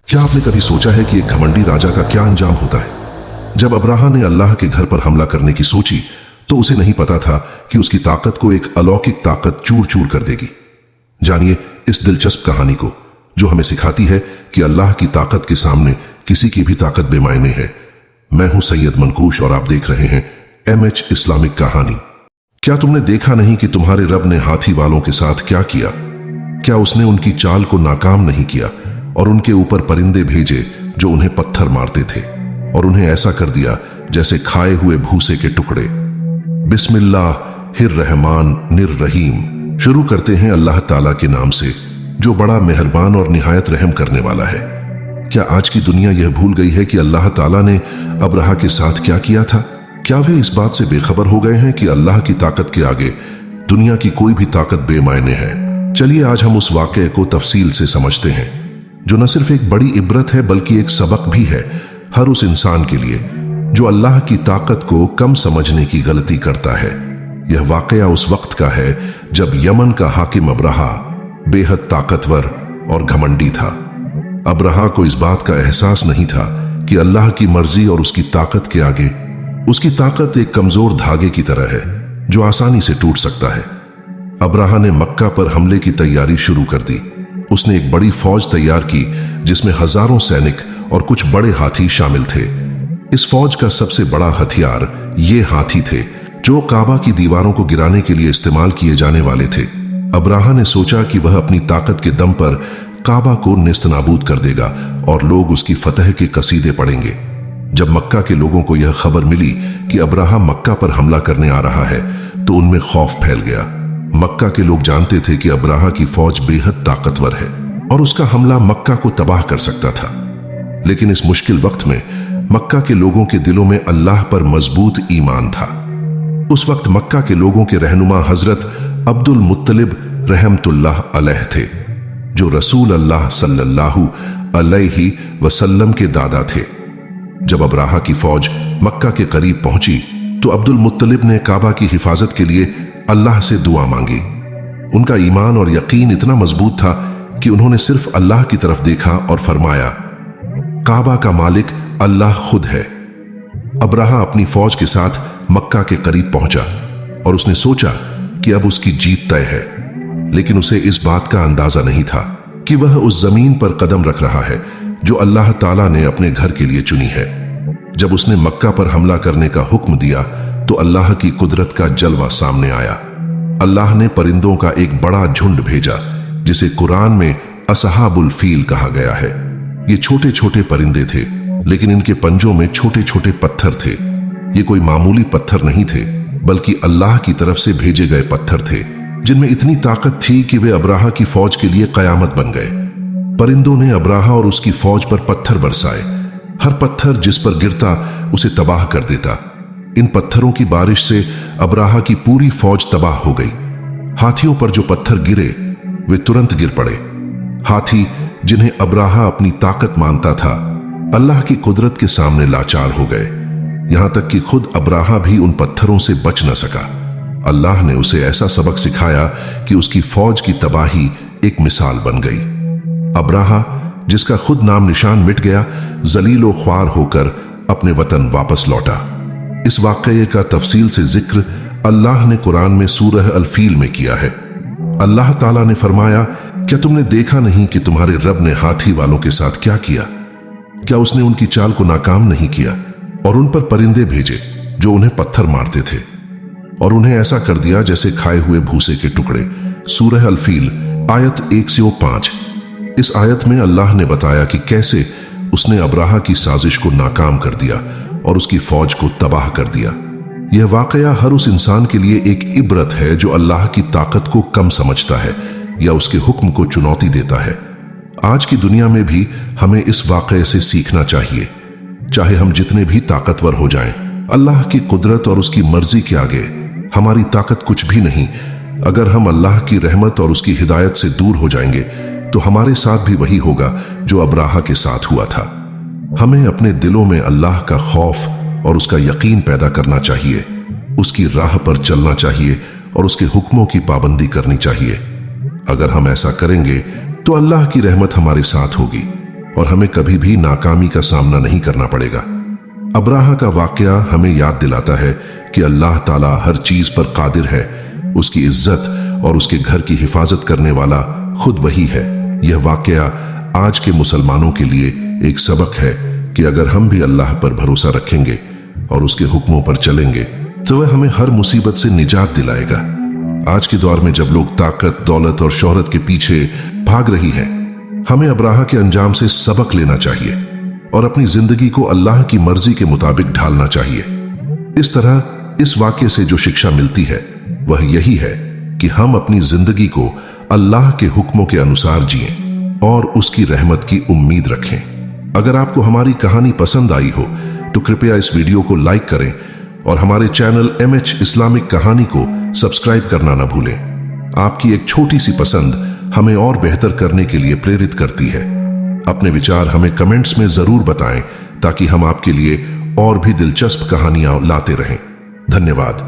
क्या आपने कभी सोचा है कि एक घमंडी राजा का क्या अंजाम होता है? जब अब्राहा ने अल्लाह के घर पर हमला करने की सोची तो उसे नहीं पता था कि उसकी ताकत को एक अलौकिक ताकत चूर चूर कर देगी। जानिए इस दिलचस्प कहानी को जो हमें सिखाती है कि अल्लाह की ताकत के सामने किसी की भी ताकत बेमायने है। मैं हूं सैयद मनकूश और आप देख रहे हैं MH इस्लामिक कहानी। क्या तुमने देखा नहीं कि तुम्हारे रब ने हाथी वालों के साथ क्या किया? क्या उसने उनकी चाल को नाकाम नहीं किया और उनके ऊपर परिंदे भेजे जो उन्हें पत्थर मारते थे और उन्हें ऐसा कर दिया जैसे खाए हुए भूसे के टुकड़े। बिस्मिल्लाहिर रहमान निर रहीम। शुरू करते हैं अल्लाह ताला के नाम से जो बड़ा मेहरबान और निहायत रहम करने वाला है। क्या आज की दुनिया यह भूल गई है कि अल्लाह ताला ने अब्राहा के साथ क्या किया था? क्या वे इस बात से बेखबर हो गए हैं कि अल्लाह की ताकत के आगे दुनिया की कोई भी ताकत बेमायने है? चलिए आज हम उस वाक़े को तफसील से समझते हैं जो न सिर्फ एक बड़ी इबरत है बल्कि एक सबक भी है हर उस इंसान के लिए जो अल्लाह की ताकत को कम समझने की गलती करता है। यह वाक़या उस वक्त का है जब यमन का हाकिम अब्राहा बेहद ताकतवर और घमंडी था। अब्राहा को इस बात का एहसास नहीं था कि अल्लाह की मर्जी और उसकी ताकत के आगे उसकी ताकत एक कमजोर धागे की तरह है जो आसानी से टूट सकता है। अब्राहा ने मक्का पर हमले की तैयारी शुरू कर दी। उसने एक बड़ी फौज तैयार की जिसमें हजारों सैनिक और कुछ बड़े हाथी शामिल थे। इस फौज का सबसे बड़ा हथियार ये हाथी थे जो काबा की दीवारों को गिराने के लिए इस्तेमाल किए जाने वाले थे। अब्राहा ने सोचा कि वह अपनी ताकत के दम पर काबा को नेस्तनाबूद कर देगा और लोग उसकी फतह के कसीदे पढ़ेंगे। जब मक्का के लोगों को यह खबर मिली कि अब्राहा मक्का पर हमला करने आ रहा है तो उनमें खौफ फैल गया। मक्का के लोग जानते थे कि अब्राहा की फौज बेहद ताकतवर है और उसका हमला मक्का को तबाह कर सकता था। लेकिन इस मुश्किल वक्त में मक्का के लोगों के दिलों में अल्लाह पर मजबूत ईमान था। उस वक्त मक्का के लोगों के रहनुमा हजरत अब्दुल मुत्तलिब रहमतुल्लाह अलैह थे जो रसूल अल्लाह सल्लल्लाहु अलैहि वसल्लम के दादा थे। जब अब्राहा की फौज मक्का के करीब पहुंची तो अब्दुल मुत्तलिब ने काबा की हिफाजत के लिए अल्लाह से दुआ मांगी। उनका ईमान और यकीन इतना मजबूत था कि उन्होंने सिर्फ अल्लाह की तरफ देखा और फरमाया, काबा का मालिक अल्लाह खुद है। अब्राहा अपनी फौज के साथ मक्का के करीब पहुंचा और उसने सोचा कि अब उसकी जीत तय है। लेकिन उसे इस बात का अंदाजा नहीं था कि वह उस जमीन पर कदम रख रहा है जो अल्लाह ताला ने अपने घर के लिए चुनी है। जब उसने मक्का पर हमला करने का हुक्म दिया तो अल्लाह की कुदरत का जलवा सामने आया। अल्लाह ने परिंदों का एक बड़ा झुंड भेजा जिसे कुरान में असहाबुल फील कहा गया है। ये छोटे छोटे परिंदे थे लेकिन इनके पंजों में छोटे छोटे पत्थर थे। ये कोई मामूली पत्थर नहीं थे बल्कि अल्लाह की तरफ से भेजे गए पत्थर थे जिनमें इतनी ताकत थी कि वे अब्राहा की फौज के लिए कयामत बन गए। परिंदों ने अब्राहा और उसकी फौज पर पत्थर बरसाए। हर पत्थर जिस पर गिरता उसे तबाह कर देता। इन पत्थरों की बारिश से अब्राहा की पूरी फौज तबाह हो गई। हाथियों पर जो पत्थर गिरे वे तुरंत गिर पड़े। हाथी जिन्हें अब्राहा अपनी ताकत मानता था अल्लाह की कुदरत के सामने लाचार हो गए। यहां तक कि खुद अब्राहा भी उन पत्थरों से बच न सका। अल्लाह ने उसे ऐसा सबक सिखाया कि उसकी फौज की तबाही एक मिसाल बन गई। अब्राहा जिसका खुद नाम निशान मिट गया जलीलो ख्वार होकर अपने वतन वापस लौटा। इस वाक़ये का तफसील से जिक्र अल्लाह ने कुरान में सूरह अल-फील में किया है। अल्लाह ताला ने फरमाया, क्या तुमने देखा नहीं कि तुम्हारे रब ने हाथी वालों के साथ क्या किया? क्या उसने उनकी चाल को नाकाम नहीं किया और उन पर परिंदे भेजे जो उन्हें पत्थर मारते थे और उन्हें ऐसा कर दिया जैसे खाए हुए भूसे के टुकड़े। सूरह अल-फील आयत 1 से 5। इस आयत में अल्लाह ने बताया कि कैसे उसने अब्राहा की साजिश को नाकाम कर दिया और उसकी फौज को तबाह कर दिया। यह वाकया हर उस इंसान के लिए एक इबरत है जो अल्लाह की ताकत को कम समझता है या उसके हुक्म को चुनौती देता है। आज की दुनिया में भी हमें इस वाकये से सीखना चाहिए। चाहे हम जितने भी ताकतवर हो जाएं, अल्लाह की कुदरत और उसकी मर्जी के आगे हमारी ताकत कुछ भी नहीं। अगर हम अल्लाह की रहमत और उसकी हिदायत से दूर हो जाएंगे तो हमारे साथ भी वही होगा जो अब्राहा के साथ हुआ था। हमें अपने दिलों में अल्लाह का खौफ और उसका यकीन पैदा करना चाहिए, उसकी राह पर चलना चाहिए और उसके हुक्मों की पाबंदी करनी चाहिए। अगर हम ऐसा करेंगे तो अल्लाह की रहमत हमारे साथ होगी और हमें कभी भी नाकामी का सामना नहीं करना पड़ेगा। अब्राहा का वाकया हमें याद दिलाता है कि अल्लाह ताला हर चीज पर कादिर है। उसकी इज्जत और उसके घर की हिफाजत करने वाला खुद वही है। यह वाकया आज के मुसलमानों के लिए एक सबक है कि अगर हम भी अल्लाह पर भरोसा रखेंगे और उसके हुक्मों पर चलेंगे तो वह हमें हर मुसीबत से निजात दिलाएगा। आज के दौर में जब लोग ताकत, दौलत और शोहरत के पीछे भाग रही हैं, हमें अब्राहा के अंजाम से सबक लेना चाहिए और अपनी जिंदगी को अल्लाह की मर्जी के मुताबिक ढालना चाहिए। इस तरह इस वाक्य से जो शिक्षा मिलती है वह यही है कि हम अपनी जिंदगी को अल्लाह के हुक्मों के अनुसार जिएं और उसकी रहमत की उम्मीद रखें। अगर आपको हमारी कहानी पसंद आई हो तो कृपया इस वीडियो को लाइक करें और हमारे चैनल MH इस्लामिक कहानी को सब्सक्राइब करना न भूलें। आपकी एक छोटी सी पसंद हमें और बेहतर करने के लिए प्रेरित करती है। अपने विचार हमें कमेंट्स में जरूर बताएं ताकि हम आपके लिए और भी दिलचस्प कहानियां लाते रहें। धन्यवाद।